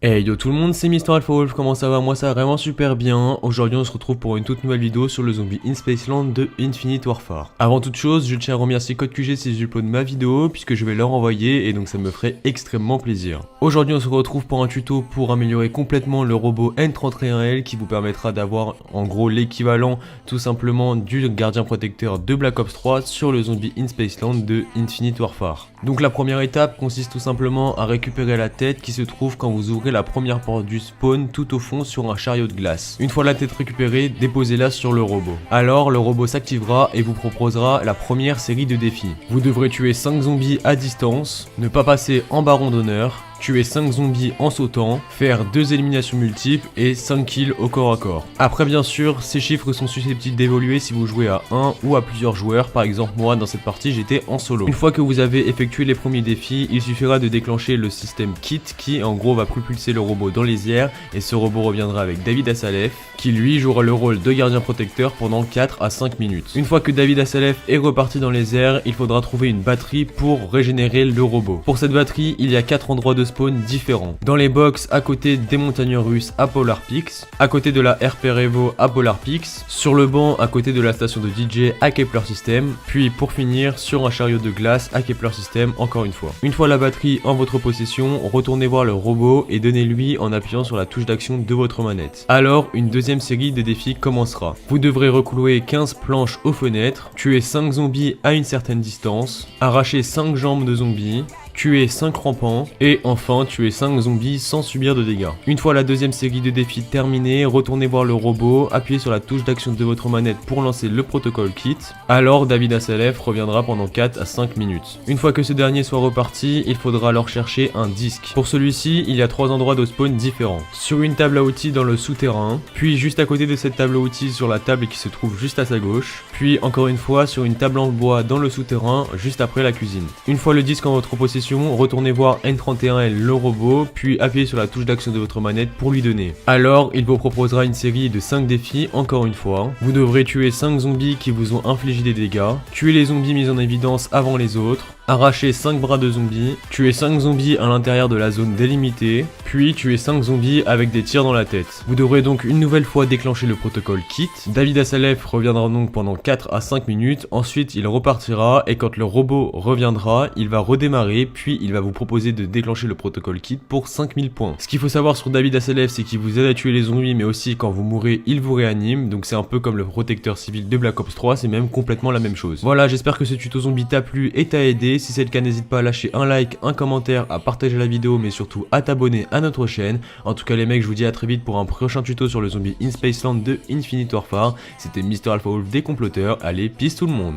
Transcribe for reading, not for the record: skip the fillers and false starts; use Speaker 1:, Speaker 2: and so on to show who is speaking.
Speaker 1: Hey yo tout le monde, c'est Mister Alpha Wolf, comment ça va? Moi ça va vraiment super bien. Aujourd'hui on se retrouve pour une toute nouvelle vidéo sur le zombie in Spaceland de Infinite Warfare. Avant toute chose, je tiens à remercier Code QG s'ils uploadent ma vidéo puisque je vais leur envoyer et donc ça me ferait extrêmement plaisir. Aujourd'hui on se retrouve pour un tuto pour améliorer complètement le robot N31L qui vous permettra d'avoir en gros l'équivalent tout simplement du gardien protecteur de Black Ops 3 sur le zombie in Spaceland de Infinite Warfare. Donc la première étape consiste tout simplement à récupérer la tête qui se trouve quand vous ouvrez la première porte du spawn tout au fond sur un chariot de glace. Une fois la tête récupérée, déposez-la sur le robot. Alors le robot s'activera et vous proposera la première série de défis. Vous devrez tuer 5 zombies à distance, ne pas passer en baron d'honneur, tuer 5 zombies en sautant, faire 2 éliminations multiples et 5 kills au corps à corps. Après bien sûr, ces chiffres sont susceptibles d'évoluer si vous jouez à 1 ou à plusieurs joueurs, par exemple moi dans cette partie j'étais en solo. Une fois que vous avez effectué les premiers défis, il suffira de déclencher le système KIT qui en gros va propulser le robot dans les airs et ce robot reviendra avec David Assalef qui lui jouera le rôle de gardien protecteur pendant 4 à 5 minutes. Une fois que David Assalef est reparti dans les airs, il faudra trouver une batterie pour régénérer le robot. Pour cette batterie, il y a 4 endroits de spawn différents. Dans les box à côté des montagneurs russes à Polar Peaks, à côté de la RP Revo à Polar Peaks, sur le banc à côté de la station de DJ à Kepler System, puis pour finir sur un chariot de glace à Kepler System encore une fois. Une fois la batterie en votre possession, retournez voir le robot et donnez-lui en appuyant sur la touche d'action de votre manette. Alors une deuxième série de défis commencera. Vous devrez reclouer 15 planches aux fenêtres, tuer 5 zombies à une certaine distance, arracher 5 jambes de zombies, tuer 5 rampants et enfin tuer 5 zombies sans subir de dégâts. Une fois la deuxième série de défis terminée, retournez voir le robot, appuyez sur la touche d'action de votre manette pour lancer le protocole kit. Alors David Assalef reviendra pendant 4 à 5 minutes. Une fois que ce dernier soit reparti, il faudra alors chercher un disque. Pour celui-ci, il y a 3 endroits de spawn différents. Sur une table à outils dans le souterrain, puis juste à côté de cette table à outils sur la table qui se trouve juste à sa gauche, puis encore une fois sur une table en bois dans le souterrain juste après la cuisine. Une fois le disque en votre possession, retournez voir N31L le robot, puis appuyez sur la touche d'action de votre manette pour lui donner. Alors, il vous proposera une série de 5 défis encore une fois. Vous devrez tuer 5 zombies qui vous ont infligé des dégâts, tuer les zombies mis en évidence avant les autres, arracher 5 bras de zombies, tuer 5 zombies à l'intérieur de la zone délimitée, puis tuer 5 zombies avec des tirs dans la tête. Vous devrez donc une nouvelle fois déclencher le protocole KIT. David Assalef reviendra donc pendant 4 à 5 minutes, ensuite il repartira et quand le robot reviendra, il va redémarrer puis il va vous proposer de déclencher le protocole KIT pour 5000 points. Ce qu'il faut savoir sur David Assalef, c'est qu'il vous aide à tuer les zombies mais aussi quand vous mourrez, il vous réanime, donc c'est un peu comme le protecteur civil de Black Ops 3, c'est même complètement la même chose. Voilà, j'espère que ce tuto zombie t'a plu et t'a aidé. Si c'est le cas, n'hésite pas à lâcher un like, un commentaire, à partager la vidéo, mais surtout à t'abonner à notre chaîne. En tout cas les mecs, je vous dis à très vite pour un prochain tuto sur le zombie in Spaceland de Infinite Warfare. C'était Mister Alpha Wolf des comploteurs. Allez, peace tout le monde.